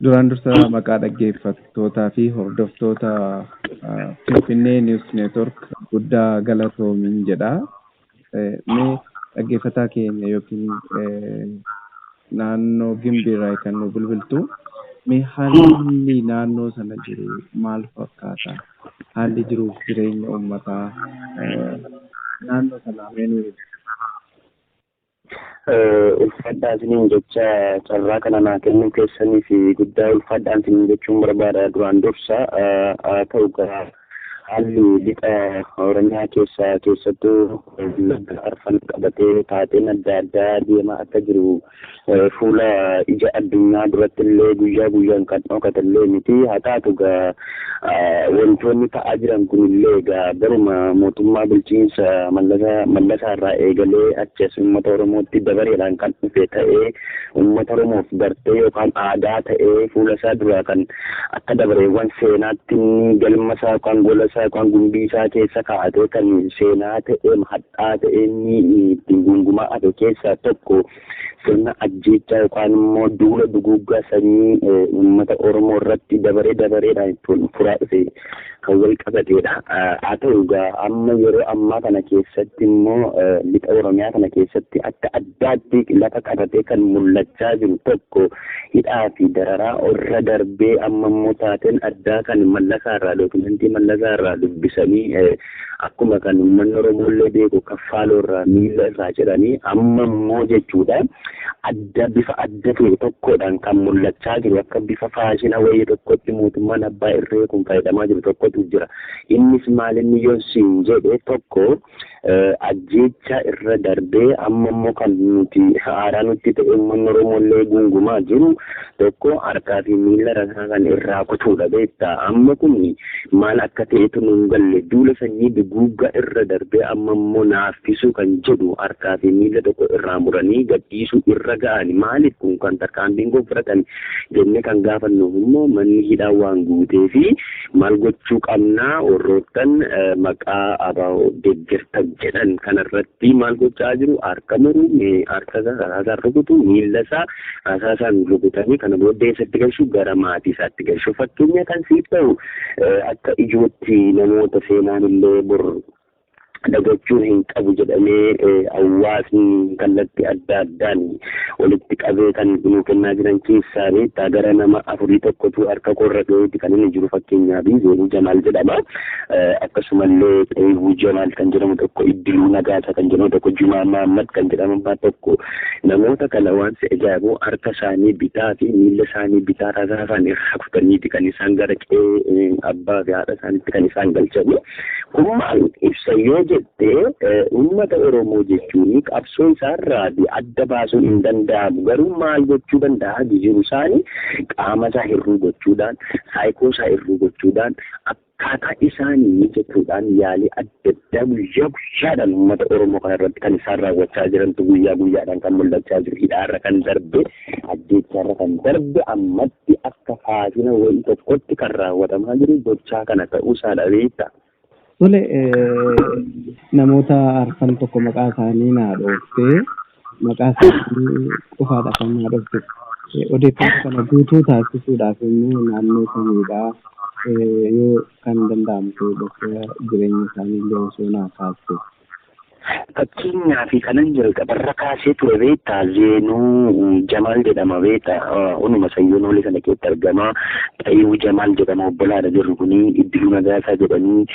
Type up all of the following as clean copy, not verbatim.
Duraan dursa maqaa dhaggeeffattootaa fi hordoftoota Finfinnee News Network guddaa galatoomin jedha. Mee dhaggeeffataa keenya yookiin naannoo Gimbiirraa kan nu bilbiltu mee haalli naannoo sana jiru maal fakkaata? Haalli jiruuf jireenya uummataa naannoo sanaa mee nu ibsi. Ulfaadhaa isiniin jecha carraa kana naa kennuu keessanii fi guddaa ulfaadhaan isiniin jechuun barbaada. Duraan dursa haa ta'u garaa haalli lixa Oromiyaa keessattuu laga arfan qabatee taateen adda addaa deemaa akka jiru fuula ija addunyaa duratti illee guyyaa guyyaan kan dhokatallee miti. Haa taatu wantoonni ta'aa jiran kunillee garuma mootummaa bulchiinsa Mallasaa irraa eegalee achas uummata Oromootti dabareedhaan kan dhufe ta'ee uummata Oromoof bartee yookaan aadaa ta'ee fuula isaa duraa kan akka dabareewwan seenaatti galma isaa yookaan gola isaa yookaan gumbii isaa keessa kaa'atee kan seenaa ta'ee hadhaa ta'ee ittiin gungumaa ate keessaa tokko sirna ajjeechaa yookaan immoo duula duguuggaa sanyii uummata Oromoo irratti dabareedhaan ittiin furaa dhufe kan wal qabateedha. Haa ta'u amma yeroo ammaa kana keessatti immoo lixa Oromiyaa kana keessatti akka addaatti lafa qabatee kan mul'achaa jiru tokko hidhaa fi dararaa irra darbee amma immoo taateen addaa kan Mallasaa irraa dookumentii Mallasaa irraa dubbisanii akkuma kan uummanni Oromoo illee beeku kaffaaloo irraa miila irraa jedhanii amma immoo jechuudha bifa adda ta'e tokkodhaan kan mul'achaa jiru akka bifa faashina wayii tokkotti mootummaan abbaa irree kun fayyadamaa jiru tokkotu jira. Innis maal inni yoo siin jedhe tokko ajjeecha irra darbee amma immoo kan nuti haaraa nutti ta'e uummanni Oromoo illee gungumaa jiru tokko harkaa fi miila rasaa kan irraa kutuudha beektaa. Amma kun maal akka ta'etu nuun galle duula sanyii duguuggaa irra darbee amma immoo naaffisuu kan jedhu harkaa fi miila tokko irraa muranii gadhiisuu irra ga'ani. Maaliif kun kan tarkaanfiin kun fudhatan jennee kan gaafannu immoo manni hidhaa waan guutee fi maal gochuu qabnaa warroottan maqaa ABO deeggartan jedhan kanarratti maal gochaa jiru harka muruu harka isaa rukutu miila isaa asaasaan rukutanii kana booddee isatti galchuu gara maatii isaatti galchuu fakkeenya kan siif ta'u akka ijootti namoota seenaan illee bor dagachuu hin qabu jedhamee hawaasni kallattii adda addaan walitti qabee kan nuu kennaa jiran keessaa beektaa gara nama afurii tokkotu harka korra ga'eeti kan inni jiru fakkeenyaaf Zeenuu Jamaal jedhama. Akkasumallee Xeewuu Jamaal kan jedhamu tokko Iddiluu Nagaasa kan jedhamu tokko Jumaa Mahammad kan jedhamu tokko namoota kana waan si ajaa'ibu harka isaanii bitaa fi miila isaanii bitaa rasaasaan irraa kutaniiti kan isaan gara qe'ee abbaa fi haadha isaaniitti kan isaan galchani. Kun maal ibsa yoo jettee uummata Oromoo jechuun qabsoo isaarraa adda baasuun hin danda'amu. Garuu maal gochuu danda'a jiru isaanii qaama isaa hir'uu gochuudhaan saayikoo isaa hir'uu gochuudhaan akkaataa isaanii mijachuudhaan yaalii adda addaa guyyaa guyyaadhaan uummata Oromoo kanarratti kan isaan raawwachaa jirantu guyyaa guyyaadhaan kan mul'achaa jiru. Hidhaarra kan darbe ajjeechaarra kan darbe ammatti akka faashina wayii tokkotti kan raawwatamaa jiru gochaa kana ta'uu isaa dhabeetta. Tole namoota arfan tokko maqaa isaanii naa dhooftee maqaa isaanii qofaadha kan naa dhoofte. Odeeffannoo kana guutuu taasisuudhaaf immoo naannoo samiidhaa yoo kan danda'amu ta'e bakka jireenya isaanii illee osoo naa taasise. Fakkeenyaa fi kanan jalqabarra kaasee ture beektaa Zeenuu Jamaal jedhama beektaa onuma sayyoonoolee sana keessatti argama. Xeewuu Jamaal jedhama obbolaadha jirru kuni Iddiluu Nagaasaa jedhanii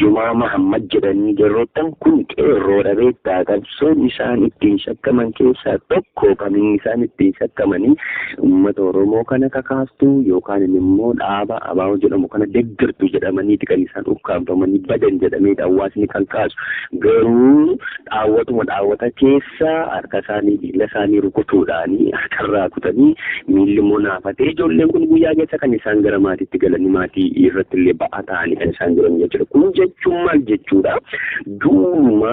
Jumaa Mahammad jedhanii jarroottan kun qeerroodha beektaa. Qabsoon isaan ittiin shakkaman keessaa tokko kan isaan ittiin shakkamanii uummata Oromoo kana kakaastuu yookaan immoo dhaaba ABO jedhamu kana deeggartu jedhamaniiti kan isaan ukkaanfamanii badan jedhamee hawaasni kan kaasu. Garuu dhaawwata keessa harka isaanii miila isaanii rukutuudhaanii harkarraa kutanii miilli immoo naafatee ijoolleen kun guyyaa keessa kan isaan gara maatiitti galanii maatii irratti illee ba'aa ta'anii kan isaan jiran jechuudha. Kun jechuun maal jechuudha? Duuma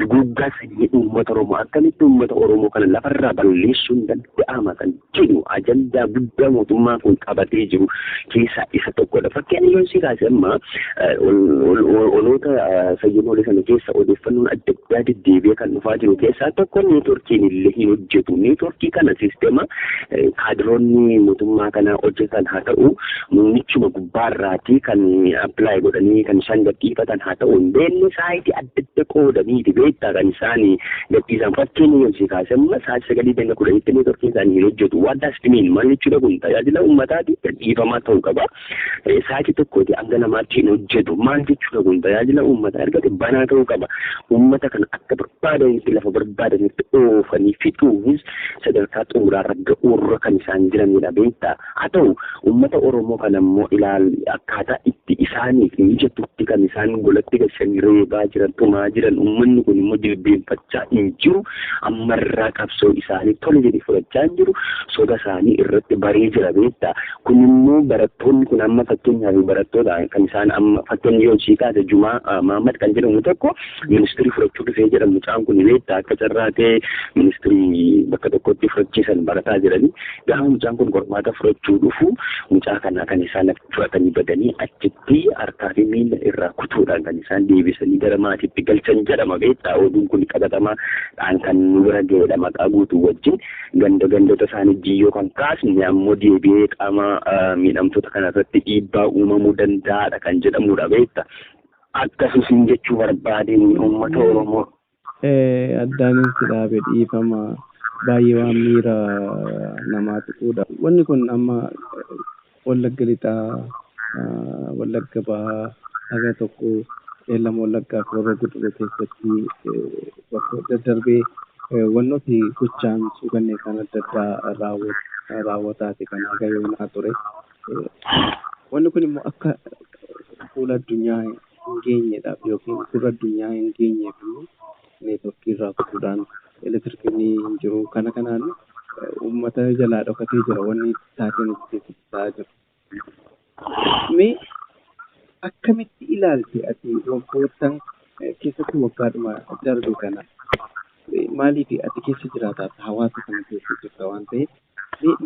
duguuggaa sanyii uummata Oromoo akkamitti uummata Oromoo kana lafarraa balleessuun danda'ama kan jedhu ajandaa guddaa mootummaa kun qabatee jiru keessaa isa tokkodha. Fakkeenya yoo si kaase amma oloota sayyoonoolee sana keessa odeeffannoon adda addaa deddeebi'ee kan dhufaa jiru keessaa tokko neetworkiin illee hin hojjetu. Neetworkii kana sisteema kaadiroonni mootummaa kana hojjetan haa ta'u muummichuma gubbaarraatii kan appilaayi godhanii kan isaan gadhiifatan haa ta'u hin beekne saayitii adda adda qoodaniiti beektaa kan isaan gadhiisan fakkeenya yoo si kaasemma sa'aatii 9:10 neetworkiin isaanii hin hojjetu. Waan daastimiin maal jechuudha kun tajaajila uummataati gadhiifamaa ta'uu qaba. Sa'aatii tokkooti hanga namaatti hin hojjetu maal jechuudha kun tajaajila uummataa erga banaa ta'uu qaba. Uummata kana akka barbaadanitti lafa barbaadanitti oofanii fixuufis sadarkaa xumuraarra ga'uurra kan isaan jiranidha beektaa. Haa ta'u uummata Oromoo kana immoo akkaataa itti isaaniif mijatutti kan isaan golatti galchanii reebaa jiran tumaa jiran uummanni kun immoo jilbeenfachaa hin jiru ammarraa qabsoo isaanii tole jedhee fudhachaa hin jiru soda isaanii irratti baree jira beektaa. Kun immoo barattoonni kun amma fakkeenyaaf barattoota kan isaan amma fakkeenya yoo siikaate Jumaa Mahammad kan jedhamu tokko ministirii fudhachuu dhufee jedhamu mucaan kun beektaa akka carraatee ministirii bakka tokkotti fudhachiisan barataa jiranii gaafa mucaan kun qormaata fudhachuu dhufu mucaa kana kan isaan fudhatanii badanii achitti harkaa fi miila irraa kutuudhaan kan isaan deebisanii gara maatiitti galchan jedhama beektaa. Oduun kun qabatamaadhaan kan nu bira ga'edha maqaa guutuu wajjin gandoota isaanii jiyyoo kan kaasne ammoo deebi'ee qaama miidhamtoota kanarratti dhiibbaa uumamuu danda'aadha kan jedhamudha beektaa. Akkasumas jechuu barbaadeen uummata Oromoo. Addaanis dhaabe dhiifama baay'ee waan miira namaa tuquudha. Wanni kun amma Wallagga Lixaa, Wallagga Bahaa, haga tokko Eelama Wallaggaa fi Horroo Guduruu keessatti bakka daddarbee wantooti gochaan suugannee kan adda addaa raawwataati kan haga yoonaa ture. Wanni kun immoo akka fuula addunyaa hin geenyedhaaf yookiin gurra addunyaa hin geenyeef neetworkii irraa kutuudhaan elektirikiin hin jiru. Kana kanaan uummata jalaa dhokatee jira wanni taateen keessatti ta'aa jira. Mee akkamitti ilaalte ati waggoottan keessatti waggaadhuma darbe kana maaliif ati keessa jiraataa hawaasa kana keessa jirta waan ta'eef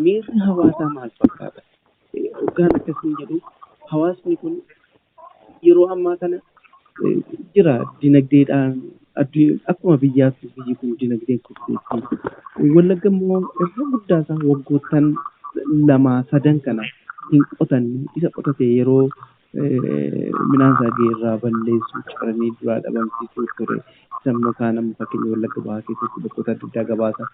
miirri hawaasaa maal fakkaata? Hoggaan akkasiin jedhu hawaasni kun yeroo ammaa kana jira dinagdeedhaan akkuma biyyaatti biyyi kun dinagdeen kurteetti. Wallagga immoo irra guddaa isaa waggoottan 2-3 kana hin qotanne isa qotate yeroo midhaan isaa geerraa balleessuu caranii duraa dhabamsiisuu ture. Sammuu kaan amma fakkeenya Wallagga Bahaa keessatti bakkoota adda addaa gabaasa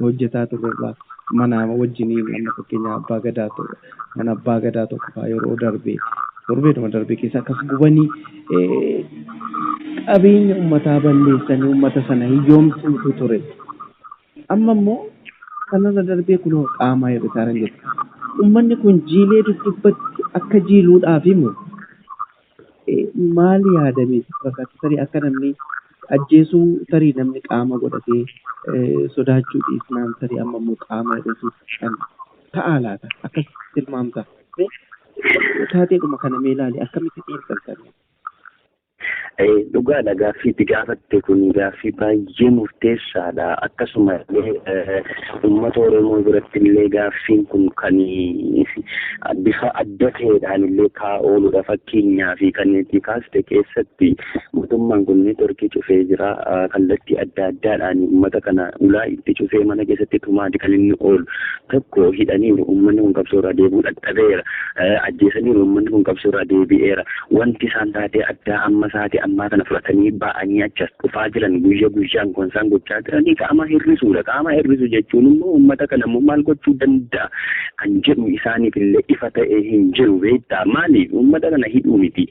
hojjetaa turre mana wajjiniin amma fakkeenya abbaa gadaa ture mana abbaa gadaa tokko fa'aa yeroo torbeedhuma darbe keessa akkas gubanii qabeenya uummataa balleessanii uummata sana hiyyoomsuutu ture. Amma immoo kanarra darbee kunoo qaamaa hir'isaaran jedhu. Uummanni kun jiilee duddubbatti akka jiiluudhaaf himu maal yaadamee fakkaata tarii akka namni ajjeesuu tarii namni qaama godhatee sodaachuu dhiisnaan tarii amma immoo qaama hir'isuu kan ta'aa laata akkas tilmaamta. Taateedhuma kana mee ilaali akkamitti xiinxaltan? Dhugaadha gaaffii itti gaafatte kun gaaffii baay'ee murteessaadha. Akkasuma uummata Oromoo biratti illee gaaffiin kun kan bifa adda ta'eedhaan illee kaa'ooludha. Fakkeenyaaf kan itti kaaste keessatti mootummaan kun neetworkii cufee jira. Kallattii adda addaadhaan uummata kana ulaa itti cufee mana keessatti tumaati kan inni oolu. Tokko hidhaniiru uummanni kun qabsoorraa deebi'uu dadhabeera. Ajjeesaniiru uummanni kun qabsoorraa deebi'eera. Wanti isaan taatee addaa amma isaati ammaa kana fudhatanii ba'anii achas dhufaa jiran guyyaa guyyaan kun isaan gochaa jiranii qaama hir'isuudha. Qaama hir'isu jechuun immoo uummata kana immoo maal gochuu danda'a kan jedhu isaaniif illee ifa ta'ee hin jiru beektaa. Maaliif uummata kana hidhuu miti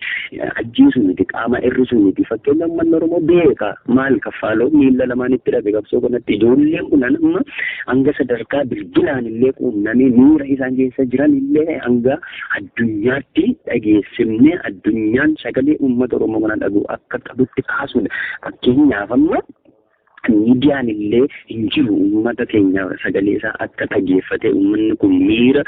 ajjeesuu miti qaama hir'isuu miti. Fakkeenyaaf uummanni Oromoo beeka maal kaffaaloo miila lamaan itti dhabe qabsoo kanatti ijoolleen kun amma hanga sadarkaa bilbilaan illee quunnamee miira isaan keessa jiran illee hanga addunyaatti dhageessifnee addunyaan sagalee uummata Oromoo kana dhaga'u akka qabutti kaasuudha. Fakkeenyaaf amma miidiyaan illee hin jiru uummata keenya sagalee isaa akka dhageeffate uummanni kun miira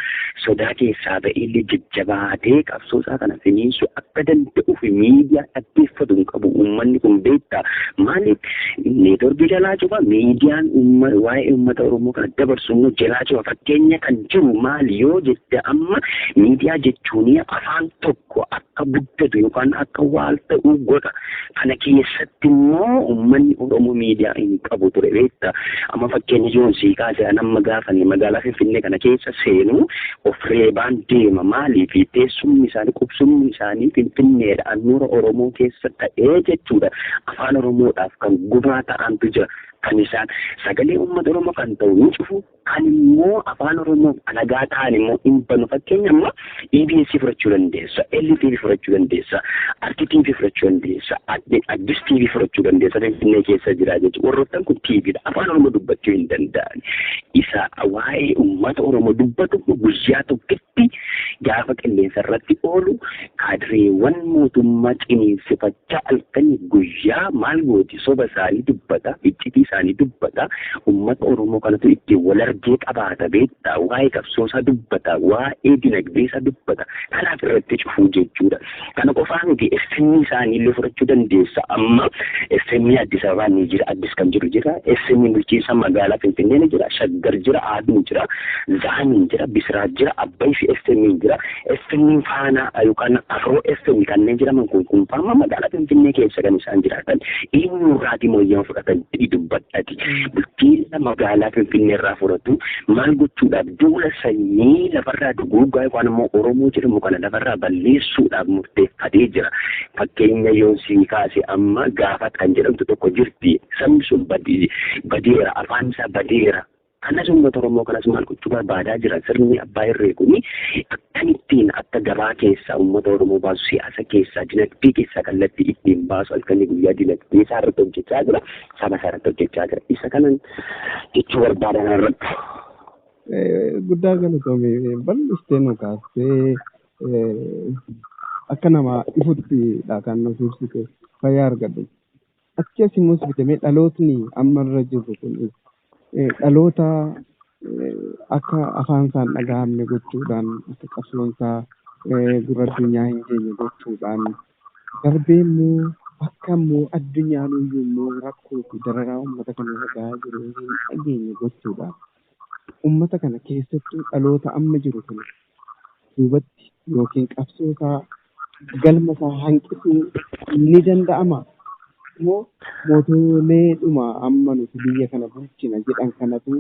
sodaa keessaa ba'ee illee jajjabaatee qabsoo isaa kana finiinsu akka danda'uuf miidiyaa dhaggeeffatu hin qabu uummanni kun beektaa maaliif neetworkii jalaa cufa miidiyaan waa'ee uummata Oromoo kana dabarsu immoo jalaa cufa fakkeenya kan jiru maali yoo jette amma miidiyaa jechuun afaan tokko akka guddatu yookaan akka waal ta'uu godha kana keessatti immoo uummanni Oromoo miidiyaa hin qabu ture beektaa amma fakkeenya jiruun sii kaasee nama gaafanii magaalaa Finfinnee kana keessa seenu of reebaan deema maaliif teessumni isaanii qubsumni isaanii Finfinneedha annuura Oromoo keessa ta'ee jechuudha afaan Oromoodhaaf kan gubaa ta'antu jira kan isaan sagalee uummata Oromoo kan ta'u ni cufu kan immoo afaan Oromoo alagaa ta'an immoo hin banu fakkeenya amma EBS fudhachuu dandeessa LTV fudhachuu dandeessa RTTV fudhachuu dandeessa Addis TV fudhachuu dandeessa Finfinnee keessa jira jechuudha warroottan kun TVdha afaan Oromoo dubbachuu hin danda'an isa waa'ee uummata Oromoo dubbatu guyyaa tokkotti gaafa qilleensa irratti oolu kaadireewwan mootummaa ciniinsifachaa halkanii guyyaa maal gooti soba isaanii dubbata iccitii isaanii dubbata uummata Oromoo kanatu ittiin wal argee qabaata beektaa waa'ee qabsoosaa dubbata waa'ee dinagdee isaa dubbata kanaaf irratti cufuu jechuudha kana qofaa miti FM isaanii illee fudhachuu dandeessa amma FM Addis Ababaa ni jira Addis kan jira FM bulchiinsa magaalaa Finfinnee ni jira Shaggar jira Aaduu jira Zaamin jira Bisraat jira Abbaay fi FM jira FM faana yookaan Afroo FM kanneen jedhaman kun faama magaalaa Finfinnee keessa kan isaan jiraatan eenyurraati mooyyaan fudhatan dubbadhaati bulchiinsa magaalaa Finfinnee irraa fudhatu maal gochuudhaaf duula sanyii lafarraa duguugaa yookaan immoo Oromoo jedhamu kana lafarraa balleessuudhaaf murteeffatee jira fakkeenya yoo sii kaase amma gaafa kan jedhamtu tokko jirti sabni sun badeera afaan isaa badeera kanas uummata Oromoo kanas maal gochuu barbaadaa jira sirni abbaa irree kuni akkamittiin akka gabaa keessaa uummata Oromoo baasu siyaasa keessaa dinagdee keessaa kallattii ittiin baasu halkanii guyyaa dinagdee isaa irratti hojjechaa jira saba isaa irratti hojjechaa jira isa kanan jechuu barbaadan irratti. Guddaa galatoomee bal'istee nu kaastee akka nama ifuttidha kan nu ibsite fayyaa argadhu achi asiin bitamee dhalootni amma irra jiru kun dhaloota akka afaan isaan dhagahamne gochuudhaan akka qabsoonsaa gurra addunyaa hin geenye gochuudhaan darbee immoo akka immoo addunyaan iyyuu immoo rakkoo fi dararaa uummata kana irra gahaa jiru hin dhageenye gochuudhaan uummata kana keessattuu dhaloota amma jiru kun duubatti yookiin qabsoosaa galma isaa hanqisuu ni danda'ama. Moo mootummeedhuma amma nuti biyya kana bulchina jedhan kanatu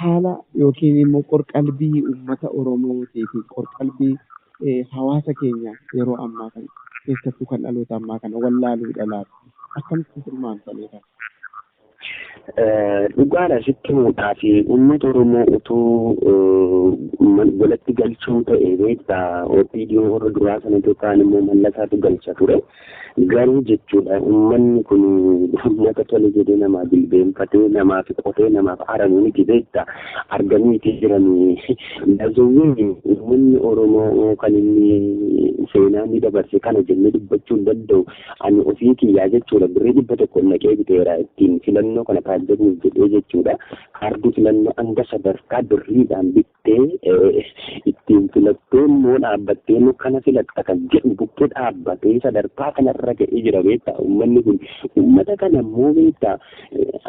haala yookiin immoo qorqalbii uummata Oromootii fi qorqalbii hawaasa keenya yeroo ammaa kana keessattuu kan dhaloota ammaa kana wallaaluudha laata akkamitti hirmaantaniidha. Dhugaadha sitti muudhaa fi uummata Oromoo utuu walatti galchuu ta'e beektaa OPDO warra duraa sana yookaan immoo mallasaatu galcha ture. Garuu jechuudha uummanni kun uummata tole jedhee namaa bilbeenfatee namaaf qotee namaaf aramu miti beektaa arganiiti jiranii dazowwiin uummanni Oromoo kan inni seenaa ni dabarse kana jennee dubbachuu hin danda'u ani ofii kiyyaa jechuudha birrii 100 naqee biteera ittiin filannoo kana taajjabuuf jedhee jechuudha kaardii filannoo hanga sadarkaa birriidhaan bittee ittiin filattee immoo dhaabbattee kana filatta kan jedhu bukkee dhaabbatee sadarkaa kanarra ga'ee jira beektaa uummanni kun uummata kana immoo beektaa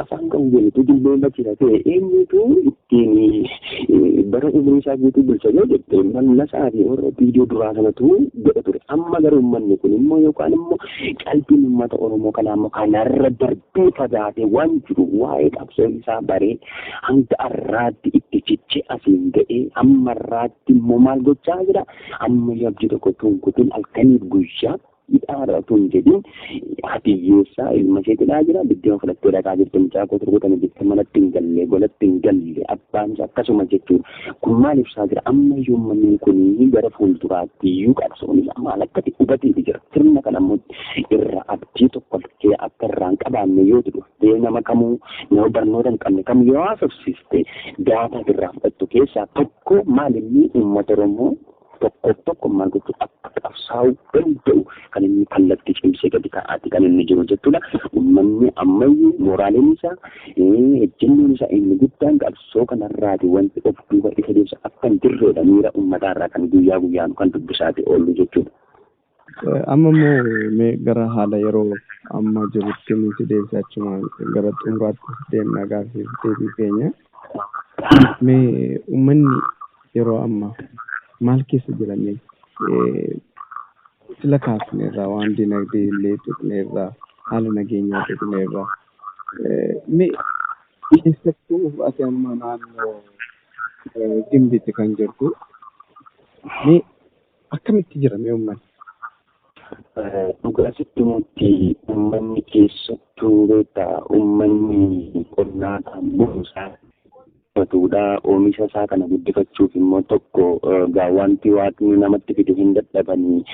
afaan qawweetu jilbeeffachisa ta'e eenyutu ittiin bara umrii isaa guutuu bulcha yoo jette mallasaa fi warra viidiyoo duraa sanatu godha ture amma garuu uummanni kun immoo yookaan immoo qalbiin uummata Oromoo kanaa immoo kanarra darbee fagaatee waan jiru waa'ee qabsoo isaa baree hanga har'aatti itti cichee asiin ga'ee amma har'aatti immoo maal gochaa jira amma yabji tokko tunkutuun halkaniif guyyaa hidhaadha otoo hin jedhin hatiyyeessaa ilma ishee hidhaa jira biddeema fudhattee dhaqaa jirti mucaa koo turgutanii jirti manatti hin galle golatti hin galle abbaan isaa akkasuma jechuudha kun maal ibsaa jira amma iyyuu uummanni kun gara fuulduraatti iyyuu qabsoon isaa maal akkati hubateeti jira sirna kana immoo irra abdii tokko akka irraa hin qabaanne yoo dhuftee nama kamuu nama barnoota hin qabne kam yoo haasofsiiste gaafa irraa fudhattu keessaa tokko maal inni uummata Oromoo tokko maal gochuu akka qabsaa'uu danda'u kan inni kallattii cimsee gadi ka'aatti kan inni jiru jechuudha. Uummanni ammayyuu mooraaleen isaa ejjennoon isaa inni guddaan qabsoo kanarraati wanti of duuba isa deemsa akka hin jirredha miira uummataarraa kan guyyaa guyyaan kan dubbisaati oolu jechuudha. Amma immoo gara haala yeroo amma jirutti nuti deemsa achuma gara xumuraatti deemna gaaffii deebii keenya. Mee uummanni yeroo ammaa maal keessa jiranii sila kaasneerraa waan dinagdee illee tuqneerraa haala nageenyaa tuqneerraa mee keessattuu ati amma naannoo Gimbiitti kan jirtu mee akkamitti jira mee uummanni? Dhugaasitti nuti uummanni keessattuu beektaa uummanni qonnaa kan buusaa Batuudhaa oomisha isaa kana guddifachuuf immoo tokko wanti waaqni namatti fidu hin dadhabanii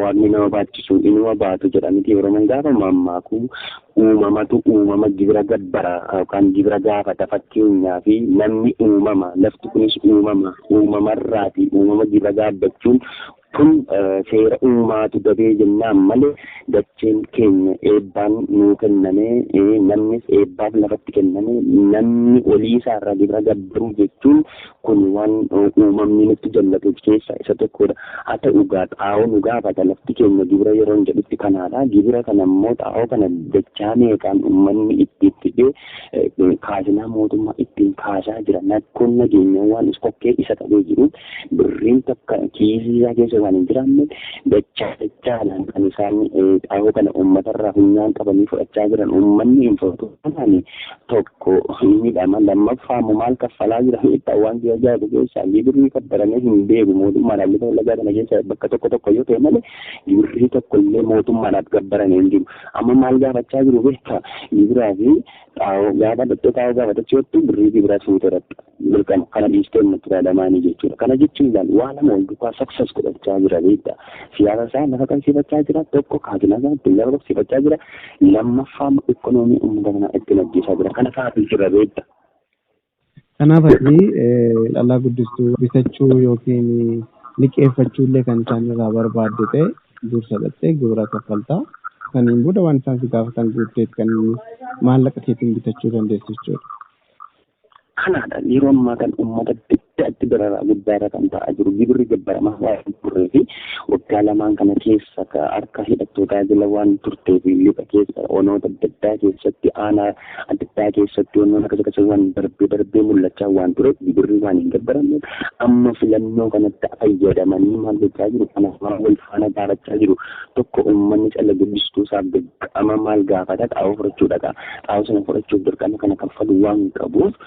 waaqni nama baachisu inuma baatu jedhaniiti Oromoon gaafa mammaaku uumamatu uumama gibira gabbara yookaan gibira gaafata fakkeenyaa fi namni uumama lafti kunis uumamarraati uumama gibira gaabbachuun kun seera uumaatu dabee jennaan malee dacheen keenya eebbaan nuu kenname namnis eebbaaf lafatti kenname namni olii isaarraa gibira gabbaruu jechuun kun waan uumamni nutti jallatuuf keessaa isa tokkodha. Haa ta'u xaa'oo nu gaafata lafti keenya gibira yeroo hin jedhutti kanaadha. Gibira kana immoo xaa'oo kana dachaa meeqaan uummanni itti fidee kaasinaa mootummaa ittiin kaasaa jira. Nakkoon nageenyaa waan iskokkee isa qabee jiru birriin takka kiisii isaa keessa waan hin jiraanne dachaadhaan kan isaan xaa'oo kana uummatarraa funyaan qabanii fudhachaa jiran uummanni hin fudhatu kanaan tokko miidhama lammaffaamu maal kaffalaa jira miidhaa waan ajaa'ibu keessaa gibirrii kabbaramee hin beeku mootummaadhaan lafa lagaa kana keessa bakka tokko yoo ta'e malee gibirrii tokkollee mootummaadhaaf gabbarame hin jiru amma maal gaafachaa jiru beektaa gibiraa fi xaa'oo gaafa dhattee xaa'oo gaafatachuu birrii gibiraa fuuteratti dirqama kana dhiistee nutti ilaalamaanii jechuudha. Kana jechuun waan nama wal duukaa saksas godhachaa jira beektaa. Siyaasa isaa lafa qabsiifachaa jira tokko kaasina isaa ittiin lafa qabsiifachaa jira lammaffaa ikoonoomii uummata kanaa ittiin ajjeesaa jira. Kana fa'aatu jira beektaa. Kanaaf dhalaa guddistuu bitachuu yookiin liqeeffachuu illee kan isaan irraa barbaadde ta'e dursa dhattee gibira kaffaltaa. Kaniin booda waan isaan si gaafatan guutteet kan maallaqa keetiin bitachuu dandeessu jechuudha. Kanaadha yeroo ammaa kan uummata itti dararaa guddaarra kan ta'aa jiru gibirri gabbaramaa waan turree fi waggaa lamaan kana keessa harka hidhattootaa jala waan turtee fi lixa keessa onoota adda addaa keessatti aanaa adda addaa keessatti onoon akkasii waan darbee mul'achaa waan tureef gibirri waan hin gabbaramne amma filannoo kanatti fayyadamanii maal gochaa jiru kanaaf wal faana gaafachaa jiru tokko uummanni cala guddistuu isaaf dirqama maal gaafata xaa'oo fudhachuu dhaqa xaa'oo sana fudhachuuf dirqama kana kaffalu waan qabuuf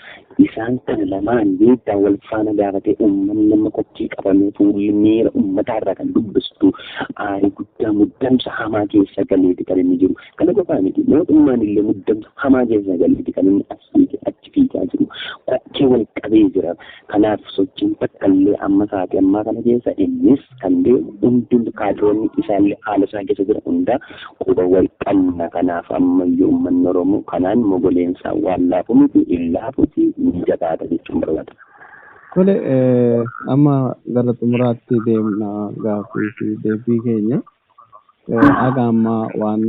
isaan kana lamaan beektaa wal faana gaafatee uummanni nama qophii qabamee fuulli miira uummataarraa kan dubbistu aarii guddaa muddamsa hamaa keessa galeeti kan inni jiru. Kana qofaa miti mootummaan illee muddamsa hamaa keessa galeeti kan inni achi fiigaa jiru. Qophii wal qabee jira. Kanaaf sochiin takka illee amma sa'aatii ammaa kana keessa innis kan deemu hundi kaadiroonni isaallee haala isaa keessa jira hundaa quba wal qabna. Kanaaf ammayyuu uummanni Oromoo kanaan mogoleensaa waan laafu miti illaafuuti mijataadha jechuun barbaada. Tole amma gara xumuraatti deemna gaaffii fi deebii keenya. Haga ammaa waan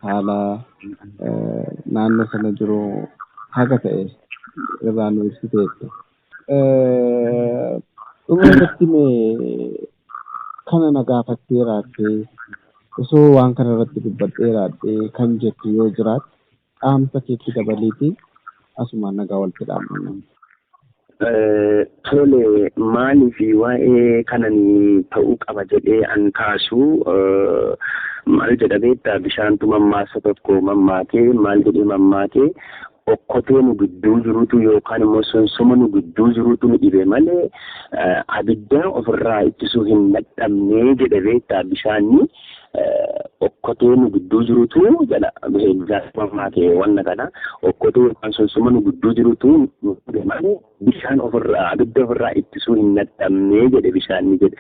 haala naannoo sana jiru haga ta'e irraa nu ibsiteetta. Dhumarratti mee kana na gaafatteeraattee osoo waan kana irratti dubbadheeraattee kan jettu yoo jiraate dhaamsa keetti dabaliitii asumaan nagaa walitti dhaamna. Tole maaliif waa'ee kananii ta'uu qaba jedhee an kaasu maal jedha beektaa bishaantu mammaasa tokko mammaakee maal jedhee mammaakee okkotee nu gidduu jirutu yookaan immoo sonsoma nu gidduu jirutu nu dhibe malee abidda ofirraa ittisuu hin dadhabnee jedhe beektaa bishaanni okkotee nu gidduu jirutu jedha mammaakee wanna kana okkotee yookaan sonsoma nu gidduu jirutu nu dhibe malee bishaan ofirraa abidda ofirraa ittisuu hin dadhabnee jedhe bishaanni jedhe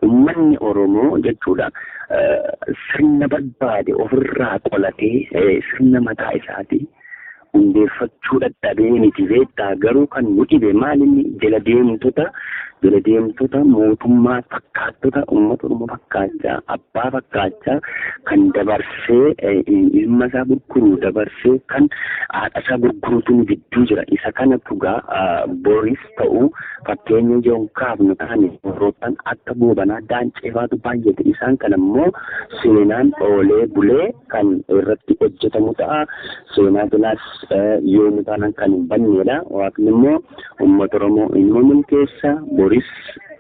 uummanni Oromoo jechuudha sirna barbaade ofirraa qolatee sirna mataa isaatii hundeeffachuu dadhabee miti beektaa garuu kan nu dhibe maalinni jala deemtota bira deemtota mootummaa fakkaattota uummata Oromoo fakkaachaa abbaa fakkaachaa kan dabarsee ilma isaa gurguruu dabarsee kan haadha isaa gurguruutu gidduu jira. Isa kana tugaa Boris ta'uu fakkeenya ijoon kaafnu taane warroottan akka Goobanaa Daanceefaatu baay'ate. Isaan kana immoo seenaan oolee bulee kan irratti hojjetamu ta'a. Seenaa bilaas yoomuu taanaan kan hin bannedha. Waaqni immoo uummata Oromoo ilma milkeessa Boris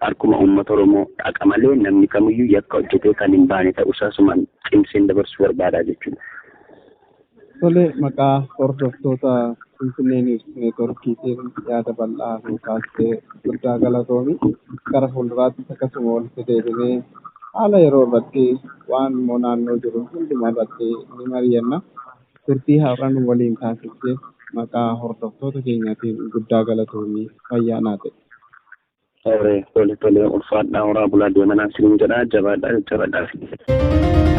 akkuma uummata Oromoo dhaqa malee namni kamiyyuu yakka hojjetee kan hin baane ta'uusaa sumaan cimseen dabarsuu barbaada jechuudha. Tole, maqaa hordoftoota Finfinnee Niwus Neetworkiitiin yaada bal'aa nu kaastee guddaa galatoomi. Gara fuulduraatti akkasuma walitti deebinee haala yeroo irratti waan immoo naannoo jiru hundumaa irratti ni mari'anna. Turtii haaraa waliin taasisee maqaa hordoftoota keenyaatiin guddaa galatoomii fayyaa naa ta'e. Tole ulfaadhaa horaa bulaa deemanaa siniin jedhaa jabaadhaa.